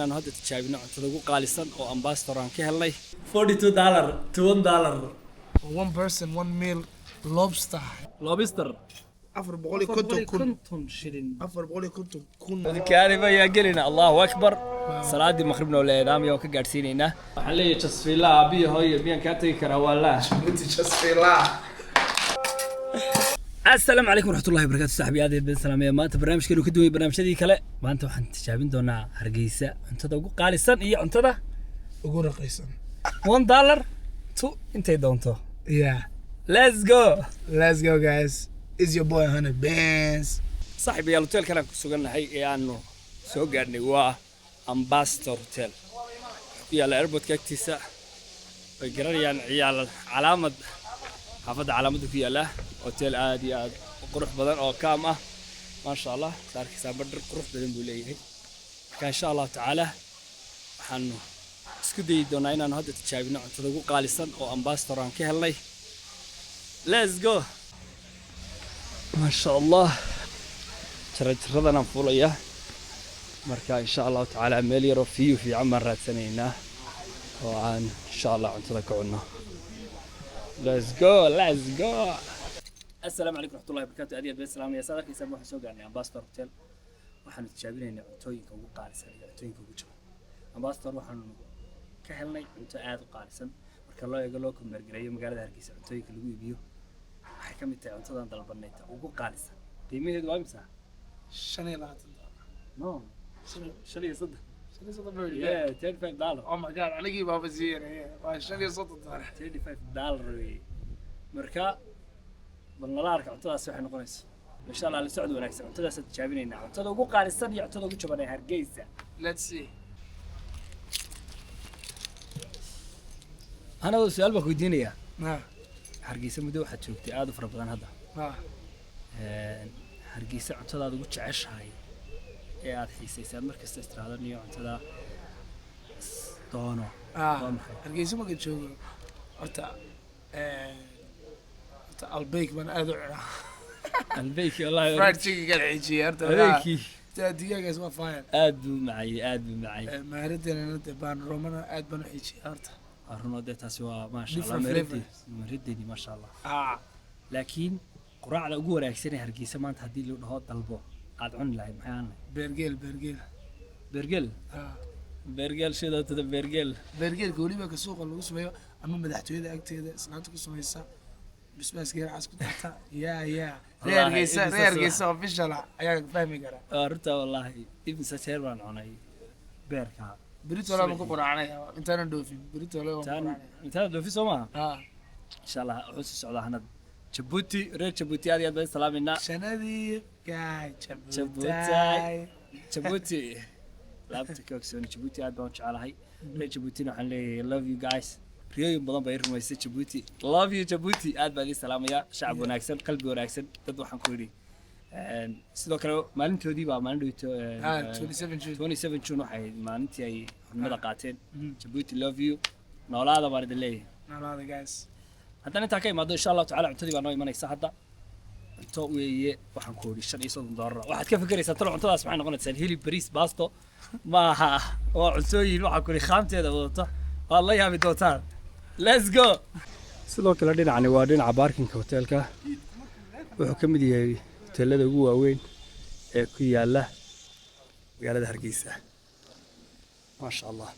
أنا هذا تشابينا عطلقوا قالسا أو أمباستوران كهلاي $42 to $1. One person, one meal, lobster. لوبستر أفر بقولي كنتم شيرين أفر بقولي كن الكارثة يا قلنا الله أكبر صلاة المغرب ولا نام يوم كجالسيننا حلي تصفي لا أبي هاي بيان كاتي كرا ولا أنت تصفي لا. السلام عليكم ورحمة الله وبركاته صاحبي هذه بالسلامة ما أنت برنامج كانوا كدوي برنامج هذه كلا ما أنت وحن تشابين دونا هرجيسة أنت ده قالسا إيه أنت ده أقول رقيسا. $1 تو أنت دونتو Yeah. let's go Let's go guys. It's your boy 100 Bands. صاحبي يا الهوتيل كان كسوغنا هي أنه سوغرني وا أمباستور هوتيل يا الأربط كاكتيسا ويقرر يعني عيال علامة حافظ علامة فيها له هوتيل عادي عاد قروح بدن أو كامة ما شاء الله صار كيسان بدر قروح بدن بوليه كان شاء الله تعالى حنو اسكدي دوناينا أنا هذا تشابينا عن تلقوا قالسا أو أمباستوران كهلاي let's go ما شاء الله ترى أنا فولية مركا إن شاء الله تعالى مليار فيه في عمر سنينا وعن إن شاء الله عن تذكرنا let's go السلام عليكم ورحمة الله وبركاته أديت بالسلام يا سادة كيسان واحد سوق يعني أمباستور هوتيل وحن تشابهين إن عطوينك وقارسا عطوينك وجو أمباستور وحن كهلنا أنت عاد قارسا مركا الله يقول لكم مرجعية مقالة هركيس عطوينك اللي بيو حكم أنت أنت ضد البنية وقارسا قيمة هذا وامسا شنو لا no شلي صدق شنو صوت بيقول yeah $35 Oh my god على جيبها بزين شنو صوت الدار $35 مركا بالنلارك عطadaas waxay noqonaysaa insha Allah la socod wanaagsan cuntada sad jaabinayna cuntada ugu qaalisan iyo cuntada ugu jaban ee Hargeysa Let's see. ana su'aal baa ku weydiinaya ها Hargeysa muddo waxaad joogtay aad u fara badan hadda ها Hargeysa cuntadaad ugu jeceshahay ee aad xiisaysay markasta istiraadaan iyo cuntada doono waa maxay hargeysa ma joogo horta البيك من أذعنا البيك والله فرد شيء قال عيشي أرتا البيك دقيقة اسمها فاين أدو معي ما ردنا نتبان رومانا أد بنو عيشي أرتا الرنودة تسوى ما شاء Different الله مردي ما شاء الله لكن قراءة أقول لك سنة هرقيسة ما أنت هدي له هاد طلبه عاد عن لعب محيانا برجل برجل شو ده تدا برجل قولي بك السوق اللي اسمه أما مدحتوا إذا أكتئ سنتك اسمه يسا بس غير عسكو تحت يا ريرجيسا official ayaa fahmi kara arta wallahi ibn sateer baan cunay beerka بريتو لا ku quraanay intaan dhoofin بريتو la intaan dhoofin Soomaa insha Allah wuxuu socdaa hanad Djibouti aad iyo aad salaamina sanadii gaay Djibouti laabta koogsoon Djibouti aad baan jecelahay Djibouti waxaan leeyahay love you guys رياض بدن بير مايست جيبوتي love you جيبوتي aad baan salaamaya shacab wanaagsan qalbi wanaagsan dad waxaan ku yiri sidoo kale maalintoodii baa maalin dhawto 27 June waxay maalintii ay xurmada qaateen Djibouti love you noolaada baan idin leeyahay noolaada guys haddana inta ka imaado insha Allah taala cuntadii baa noo imanaysa hadda cunto weeye waxaan ku yiri $35 waxaad ka fikiraysaa talo cuntadaas maxay noqonaysaa hilib bariis baasto maaha waa cuntooyin waxaan ku yiri khaamteeda wadata والله يا بدوتان let's go sidoo kale dhinacani waa dhinaca parking hotelka wuxuu ka mid yahay hoteelada ugu waaweyn ee ku yaala magaalada Hargeysa ma sha Allah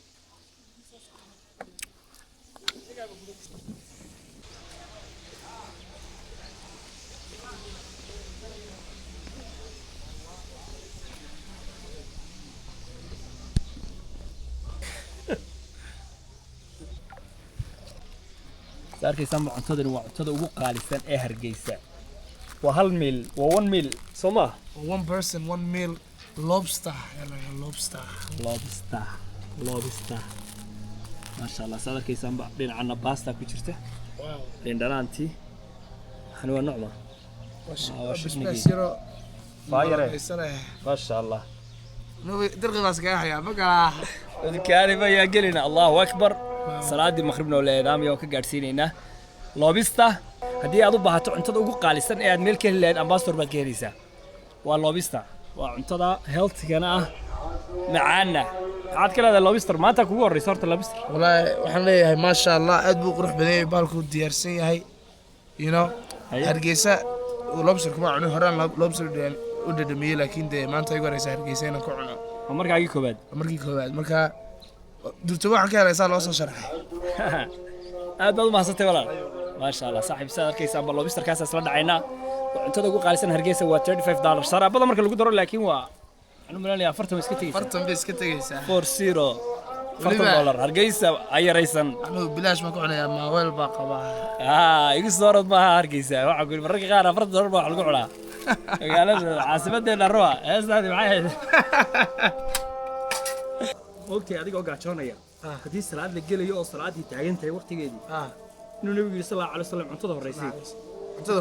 ساركي سامع عطادن وعطادة ugu qaalisan ee Hargeysa waa hal meel waa 1 meel Soma one person one meal lobster ما شاء الله ساركي سامع dhinacana pasta ku jirta dhanaantii waxana waa nocma بس يرو فايره ما شاء الله نو درقي بس قاحيا بقى الكارثة يا قلنا الله أكبر صلاة المغرب ولا نام يوم كجالسيننا لوبستا هدي أضو بحثوا عن تدوق قالسا إيه ملك اللي أمباستور بالكنيسة واللوبستا وعن تدا هيلث كنا معنا maxaad ka leedahay lobster maanta kugu horreysa horta lobster والله waxaan leeyahay ma sha Allah aad buu qurux badan yahay baalku diyaarsan yahay you know hargeysa lobster kuma cunin horaan lobster u dhadhamiyay laakiin de maanta igu horeysa hargeysa inaan ku cuno waa markaagii koobaad marka durta waxaan ka helaysaa loo soo sharaxay aad baad u mahadsantay walaal maasha Allah saaxiib saad arkaysaa bal lobsterkaas isla dhacaynaa cuntada ugu qaalisan hargeysa waa $35 saraabada marka lagu daro laakiin waa waxaan u maleynayaa 40 iska tegaysaa 40 bay iska tegaysaa $40 hargeysa ay yaraysan anuu bilaash ma ku cunayaa ma weel baa qabaa igu soo rod maaha hargeysa waxa ku mararka qaar $40 baa lagu cunaa magaalada caasimadeena Arua heestaadi maxay ahayd waqti adigoo gaajoonaya hadii salaad la gelayo oo salaadii taagan tahay waqtigeedii inuu nabiga sallallahu alayhi wasallam cuntada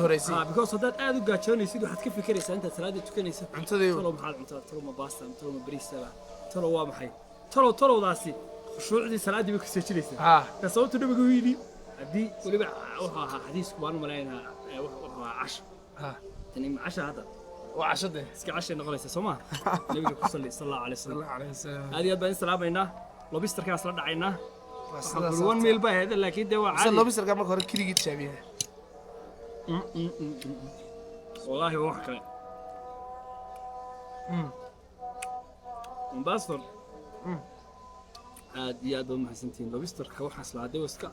horeysay because hadaad aad u gaajoonaysid waxaad ka fikiraysaa intaad salaada tukanaysid cuntadii talo maxaa cuntada talo ma baasta talo ma bariis talo waa maxay talo-daasi khushuucdii salaadii bay ka soo jiraysaa ka sababta nabiga uu yidhi haddii weliba wuxuu ahaa xadiisku waan u malaynaa wuxuu ahaa casho tani ma casho hadda waa cashade iska cashay noqonaysa soo ma nabiga ku sallallahu alayhi wasallam aad iyo aad baan salaamaynaa lobsterkaas la dhacaynaa waxaan 1 meel baa heeda laakiin de waa caadi lobsterka marka hore kirigi jaabiya والله هو حكاية مباصر عاد يا دوم حسنتين لوبستر كوح حصل عادي وسكا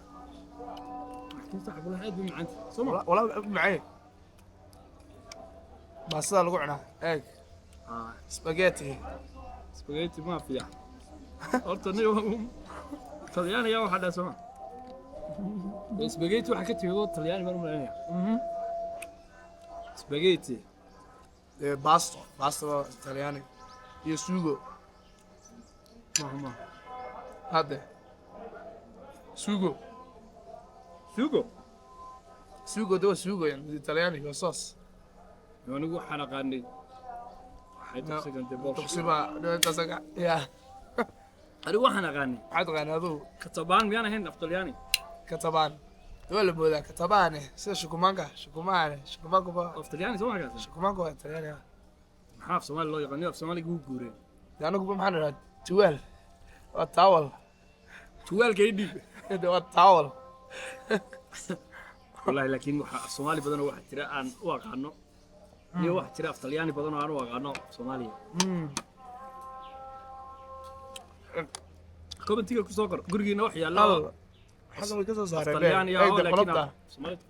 محكي صاحب ولا عاد من عندي سمع ولا معي بس هذا القعنا ايه سباجيتي ما في أرتني طلياني يا واحد سمع سباجيتي وحكيت في وقت طلياني ما نمر سباجيتي باستا إيطالياني يسوغو ما هذا سوغو ده سوغو يعني إيطالياني وصوص يعني نقول حنقاني حيث سكن دبور تقسيمة أنت سكع يا أنا وحنا غني حد غني هذو كتبان بيانا هنا أفضلياني كتبان دول بودا كتبان سير شكومانكا با أفضلياني سمع كذا شكومانكا إيطالياني محاف سومالي الله يغني في سومالي جورين يعني نقول محنا توال والتاول كيدي ده والتاول والله لكن الصومالي بدنا واحد ترى عن واقعنه iyo wax tira Aftalyaani badan oo aan u aqaano Soomaaliya commentiga ku soo qor gurigeena wax yaala xasan way ka soo saareen Aftalyaani iyo laakiin Soomaaliya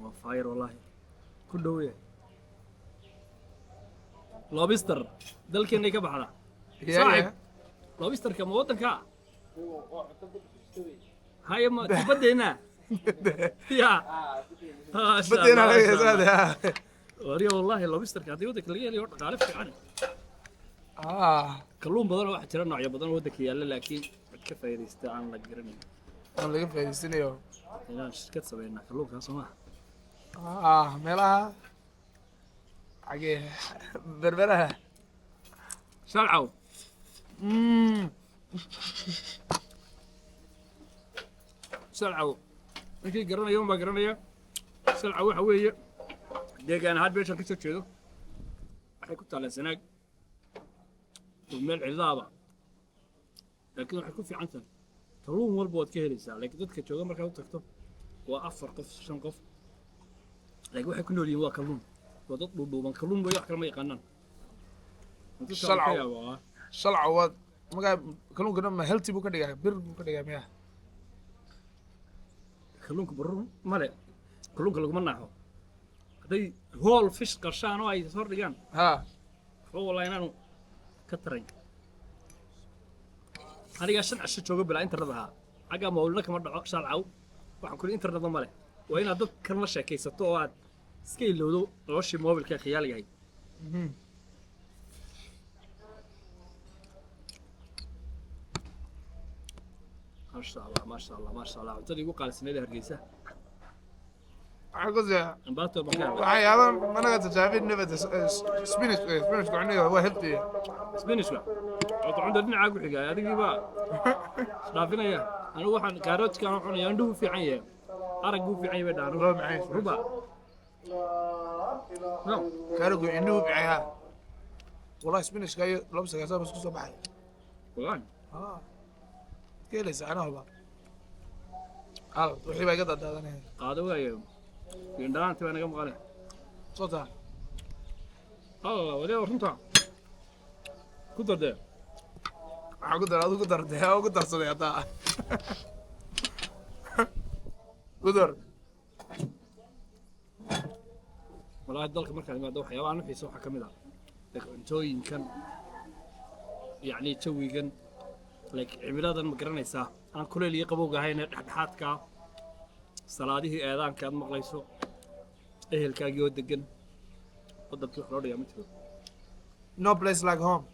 waa fayr wallahi ku dhaweey lobster dalkeena ka baxda saaxib lobster ka wadanka هاي ما تبدينا يا بدينا هذا وري والله لوبستر كادي ودك لقي لي ورد قالف يعني كلون بدل واحد ترى نوع بدل ودك يالا لكن ka faa'iideysta aan la garanin aan laga faa'iideysanayo inaan shirkad sameeyna kalluunka Soomaa meelaha xagee berberaha shalcaw shalcaw markii garanayo ma garanaya shalcaw waxa weeye deegaan had beeshan ka soo jeedo waxay ku taalaa sanaag meel cidaaba laakiin waxay ku fiican tahay kalluun walba waad ka helaysaa laakiin dadka jooga markaad u tagto waa 4 qof 5 qof laakiin waxay ku nool yihiin waa kalluun waa dad dhuudhuuban kalluun way wax kale ma yaqaanaan shalcaw waad magaa kalluunka dhan ma healthy buu ka dhigaa bir buu ka dhigaa miyaa kalluunka barruun male kalluunka laguma naaxo hadday whole fish qarshaan oo ay soo dhigaan wuxuu walaa inaanu ka tarayn aniga 5 casho jooga bilaa internet ahaa xagga mawlana kama dhaco shalcaw waxaan ku internet ma leh waa inaad dad kan la sheekaysato oo aad iska ilowdo noloshii mobilka khiyaaliga ahayd ما شاء الله عطني وقال سنة هرجيسة عقزة انباتوا مكان وحي هذا ما نقدر تجابين نبت سبينش قعنيه هو هيلثي سبينش وطبعا عندنا عاقو حكاية هذه بقى شرافينا يا أنا واحد كاروت كانوا عنا يندوه في عيه أرجو في عيه بدار ربع كاروت يندوه في عيه والله سبينش جاي لابس كاسة بس كوسة بحي والله كيلس أنا هو وحي بقى قطع هذا قادوا يا يندان تبي كم قاله صوتها وده ورنتا كدر ده قدر صديقتا قدر والله الدلك مركز ما دوحة يا وعنو حيسوحة كمدا لك انتوي يمكن يعني تسوي جن لك عبادة مقرنيسا أنا كل اللي يقبوق هاي حاتك صلاته أذان كان مقليسو إهل كاجيو دقن قدرت تروح يا متر no place like home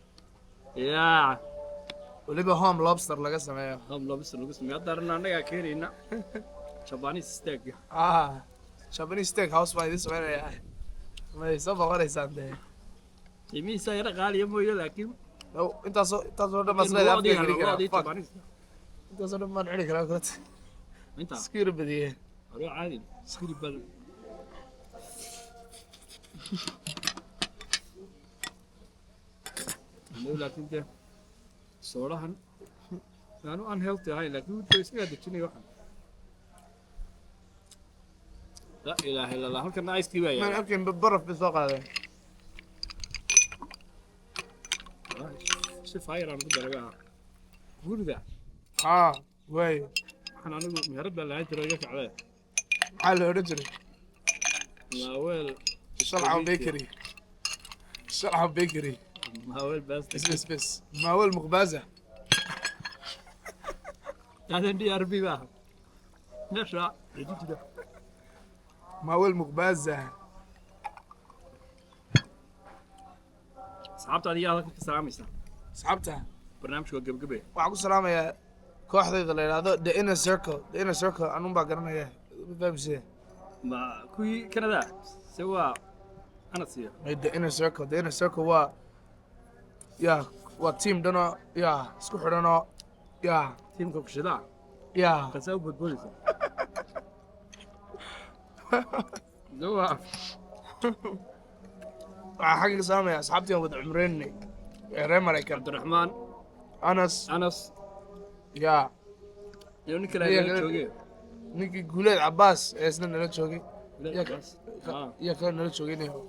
يا وليبا home lobster laga sameeyo هم لو بس لو بس ما دارنا أنا كيرينا شباني ستيك Japanese steak house baa idin sameynaya ma soo boqonaysaan dee يمين سيارة غالية مويلة لكن intaasoo dhan masleeda afka geli karaa intaasoo dhan maan cuni karaa kulata أنت iska yara badiyeen أروح عادي سكري بل لكن ده صراحة أنا unhealthy هاي لكن أنت إيش قاعد تشيني واحد لا إله إلا الله هل كان عايز كذا maan يعني arkin baraf bay soo qaadeen شوف هاي أنا قدر أبيعها قول ذا way إحنا نقول مهرب لا يدري رجعك عليه maxaa la odhan jiray ماويل shalcan bakery ماويل بس bes maawel muqbaaza هذا دي أربي بقى نشرة يجي كده maawel muqbaaza صعبت علي هذا كنت سلاميسا asxaabta برنامج هو قبل waxaan ku salaamayaa kooxdayda la yidhaahdo the inner circle anun baa garanaya fahamsee ما كوي كندا سوا أنا سيا the inner circle waa waa team dhanoo isku xidhanoo تيم كوكشدا كساو بوليسا دوا waxaa xagga ka salaamaya asxaabtii aan wada cumreynay ee reer maraykan عبد الرحمن anas أنس يوني كلا إيه، يلا شوقي ninkii guuleed cabaas ee isna nala joogay لا بس iyo kale nala joogaynayo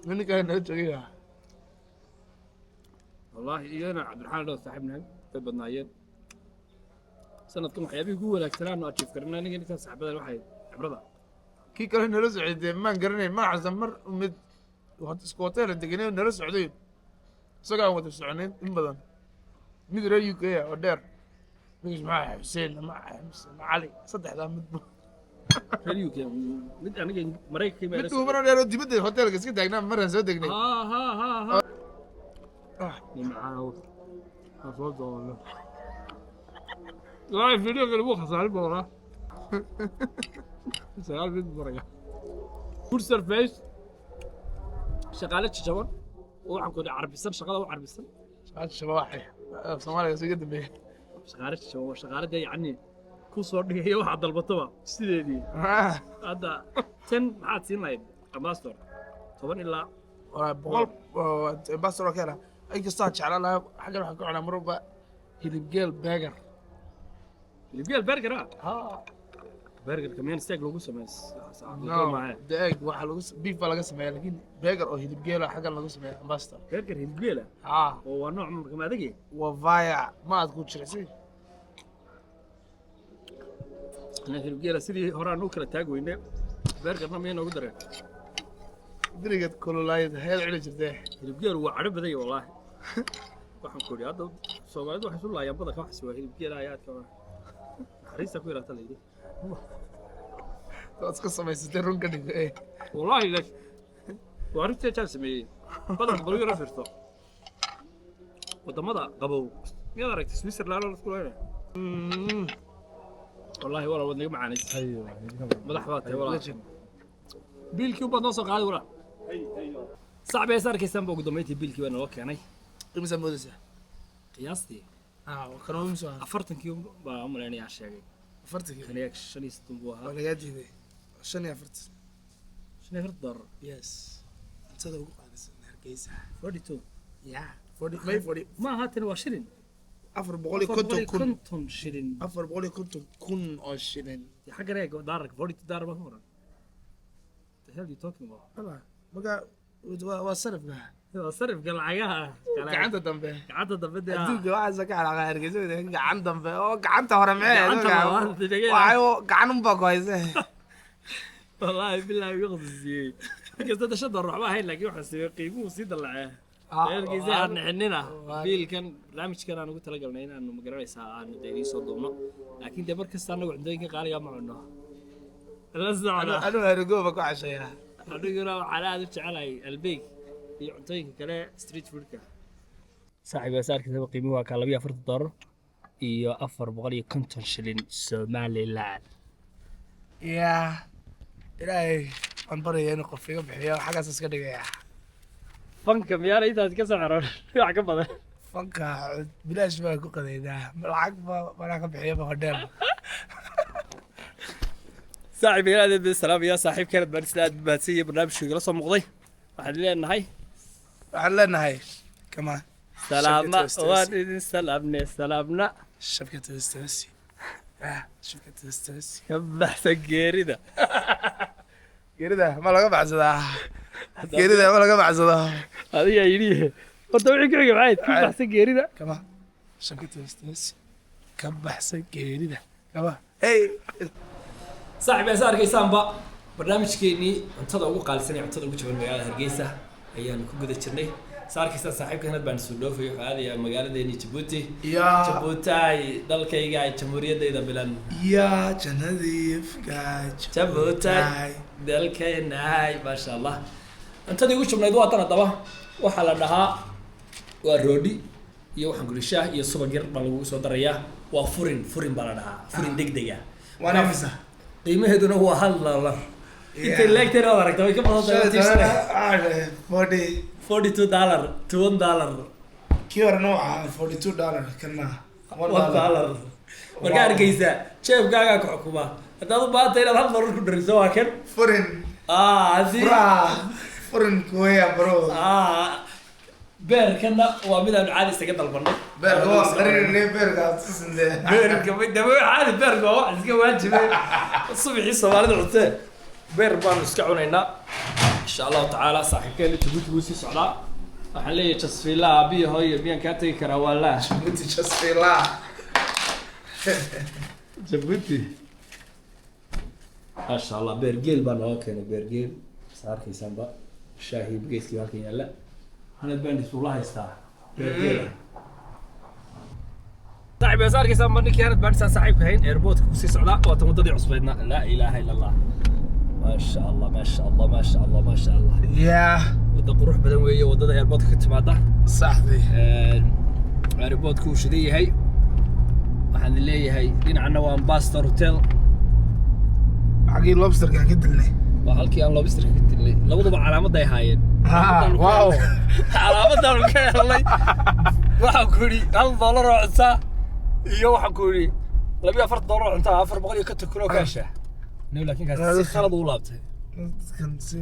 nin kale nala joogay والله إيانا عبد الرحمن لو صاحبنا في بدنايين سنتكم حيابي هو لك سلام أشوف كرنا نيجي نكسر صاحب هذا الواحد عبرضا kii kale nala socday dee maan garanayn ma xasan mar mid isku hotel deganay nala socday isaga aan wada soconayn in badan mid reer UK oo dheer مش معاه حسين معاه علي صدق مد خليوك يا مد أنا جاي مريك كي مد مرة يا ودي بدي الهوتيل قصدي داينا مرة صدقني ها معاه أفضل والله لا الفيديو اللي هو خسر البورة سأل في البورة كل سيرفيس شغالة شجون وعم كل عربي سن شغالة وعربي سن شغالة شواحي سومالي قصدي قد بيه shaqaalada yacni ku soo dhigaya waxa dalbataba sideedii hadda tan maxaad siin lahayd ambassador 10 ilaa boqol ambassador kale ay kastaa jeclaan lahaa xagga waxaan ku cunaa marba hilibgeel burger burger kameen steak lagu sameeyo deeg waxa lagu beef baa laga sameeyaa laakiin burger oo hilibgeel xagga lagu sameeyaa ambassador burger hilibgeel oo waa nooc marka adag waa vaya ma aad ku jiraysi أنا في الجيرة سيدي هراء نوكرة تاجوينه برجر ما مين أقدر درجة كلولايد هاي العلاج ده الجيرة هو عرب ذي والله واحد كوري هذا صومالي واحد الله ينبض كم حسوا الجيرة آيات كمان حريصة كويرة تلي دي بس قصة ما يسترون كده إيه والله ليش وعرفت إيش اسمي بدل ضروري رفرته وده ماذا قبوا يا رأيك سويسر لا لا تقول هنا والله والله ودني معاني ايوه مدحباتي والله بيل كيوبا نوصل قاعد ورا صعب يسار كيسان بوق دميتي بيل كيوبا نوك يعني إمسا مودسة قياستي وكانوا إمسا أفرتن كيوم بعمر يعني عشاقي أفرتك خليك شنو يستنبوها ولا جاتي ذي شنو أفرت شنو يفرت ضر يس أنت ذا وقع بس نرجيسها 42 يا 40 ما 40 ما هاتن واشرين afar boqol iyo konton kun konton shilin 450,000 oo shilin xagga reeg daalarka 42 daalar ma horan the hell you talking about Wala, marka waa sarifka waa sarifka lacagaha gacanta dambe dee adduunka waxaasa ka xalaqa hargeysa gacan dambe oo gacanta hore Gacanta hore, waxay gacan unbaa ku hayse wallahi billahi igu qasiyay inkasta dashada ruux ma ahayn laakiin waxaan siiyay qiimuhu sii dalacay reerkiisa aan nixinina biilkan barnaamijkan aan ugu talagalnay inaanu magaranaysaa aanu deedii soo duubno laakiin dee markasta anagu cundooyinka qaaliga ma cunno la socda anuu hargooba ku casheeya aniguna waxaan aad u jecelahay albeeg iyo cuntooyinka kale street foodka saaxiib asaarkiisaba qiimuhu waa kaa $42 iyo 450 shilin Somaliland yaa ilaahay aan baraya inuu qof iga bixiyo xaggaas iska dhigaya fanka miyaana intaas ka saxaroon wax ka badan fanka bilaash baa ku qadaydaa lacag baa ka bixiyaba hodheel saaxiib aad salaam ya saaxiib keenad baan isla aad baadsiiyay barnaamijka la soo muuqday waxaan leenahay kama salaama waan idin salaamna shabkata wastawasi shabkata wastawasi ka baxsan geerida ma laga baxsadaa geerida ma laga baxsadaa adiga yidhi horta wixii ku xigay maxay ka baxsan geerida kama shabkata wastawasi ka baxsan geerida kama hey saaxiib aad arkaysaanba barnaamijkeennii cuntada ugu qaalisan ee cuntada ugu jaban magaalada Hargeysa ayaan ku guda jirnay saarkiisa saaxiibkan baan soo dhoofay waxa aadaya magaaladeena Djibouti Djibouti dalkayga ay jamhuuriyadda bilan ya janadiifka Djibouti dalkayna ay ma sha Allah cuntada ugu jabnayd waa tan daba waxa la dhahaa waa roodi iyo waxaan gulishaa iyo subag yar baa lagu soo darayaa waa furin baa la dhahaa furin degdega waa nafisa qiimaheeduna waa $1 inta leegtay oo aragtay way ka badan tahay $42 $1 kii hore nooca $42 kana $1 marka Hargeysa jeebkaaga ku xukuma hadaad u baahatay inaad $1 ku dhariso waa kan furin furin kuya bro beerkana waa mid aan caadi isaga dalbanay beerka waa qarinay beerka sisinde beerka midaba caadi beerka waa wax iska waajibay subaxii Soomaalida cunte beer baan iska cunaynaa insha Allah taala saaxiibkeena Djibouti wuu sii socdaa waxaan leeyahay jasfila abiyo hooyo miyaan ka tagi karaa walaa Djibouti jasfila Djibouti masha Allah beer geel baan oo keenay beer geel saarkaysanba shaahi geeski halkan yaala أنا بندي والله يستاهل. صاحب يسار كيسان بني كانت بنسى صاحب كهين إيربوت كوسي سعودة وتمضي عصبنا لا إله إلا الله. ما شاء الله ما شاء الله ما شاء الله ما شاء الله. يا. وده قروح بدوية وده إيربوت كنت معده. صاحبي. إيربوت كوش دي هي. وحن اللي هي دين عنا وأمباستر هوتيل. حقي لوبستر كان كدلني. وهالكي أنا لوبستر كدلني. لو ضبع علامة ده هاين. واو. علامة كان الله waxaan ku yiri $1 oo cunta iyo waxaan ku yiri $4 oo cunta 450 kilo kaasha nee laakiin kaas si khalad u laabtay kan si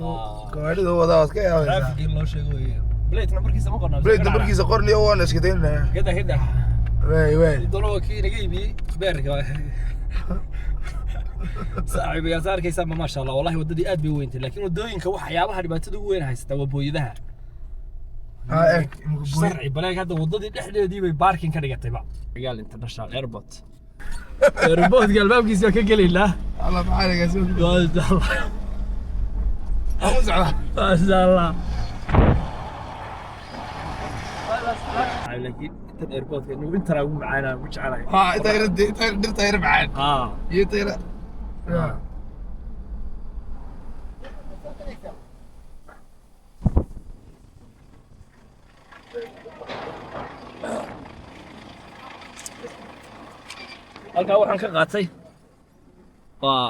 gaariga wada ka yaabay traffic loo sheego weeyo plate numberkiisa ma qornaa plate numberkiisa qorniyo waan iska deynaa gada way dolo kii naga ibi beerka saaxiib ya saarkaysa ma sha Allah wallahi wadadii aad bay weeyntay laakiin wadooyinka waxyaabaha dhibaatada ugu weyn haysta waa booyadaha شرعي بلاك هذا وضدي دحدي دي باركينج كان يقطع بقى قال انترناشونال ايربورت ايربورت قال ما بقيس كقلي لا الله معاك يا زلمه ما شاء الله اوزع ما شاء الله لكن انت الايربورت انه انت راوي معانا مش على انت درت طير معانا يطير halka waxaan ka qaatay waa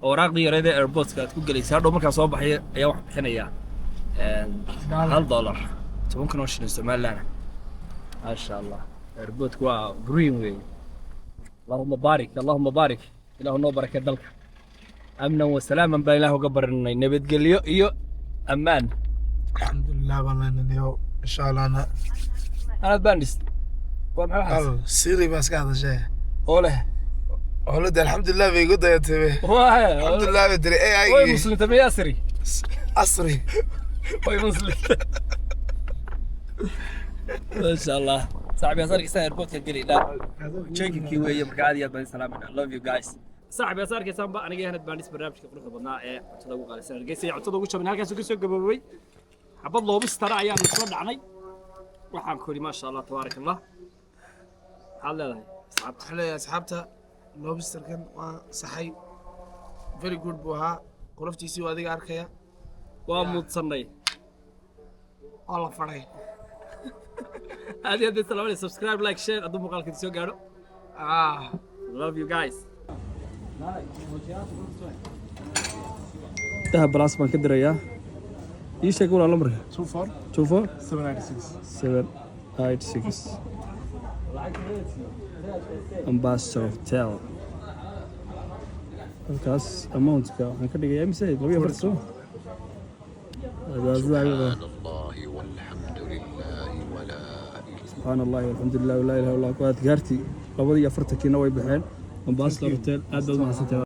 waraaqdii yareed ee airportka aad ku galeysay hadhow markaa soo baxay ayaa wax bixinaya $1 10 shilin Somaliland ما شاء الله airportku waa green way اللهم بارك إله نو بركة دلك أمنا وسلاما بين الله وقبرنا نبت قليو إيو أمان الحمد لله والله إن شاء الله أنا بانس ومحل حاسس سيري بس قاعد شيء وله ولد الحمد لله بيقول يا تبي واه الحمد لله بدري اي وي مسلم تبي ياسري عصري وي مسلم ما شاء الله صاحبي صار كيسان ايربورت قال لا تشيكي كي ويه marka aad iyo aad baan salaamina love you guys صاحبي صار كيسان ba aniga yahanad baan barnaamijka quruxda badnaa ee cuntada ugu qaalisan hargeysa cuntada ugu jabin halkaas ka soo gaboobay xabad loobistara ayaan isla dhacnay waxaan ku ri ma sha Allah tabarakallah hal leedahay asxaabta xalay asxaabta lobster kan waa saxay very good buu ahaa qoloftiisii waa adiga arkaya waa mudsanay oo la faray هذه هذه السلام سبسكرايب لايك شير ادو مقال كنت سو غادو love you guys ده براس ما كدريا ايش يقول على عمرك 24 786 Ambassador Hotel halkaas amount-ka waxaan ka dhigayaa mise 240 سبحان الله والحمد لله ولا اله الا الله كواد غارتي 240 كينا way baxeen Ambassador Hotel aad baad u mahadsantahay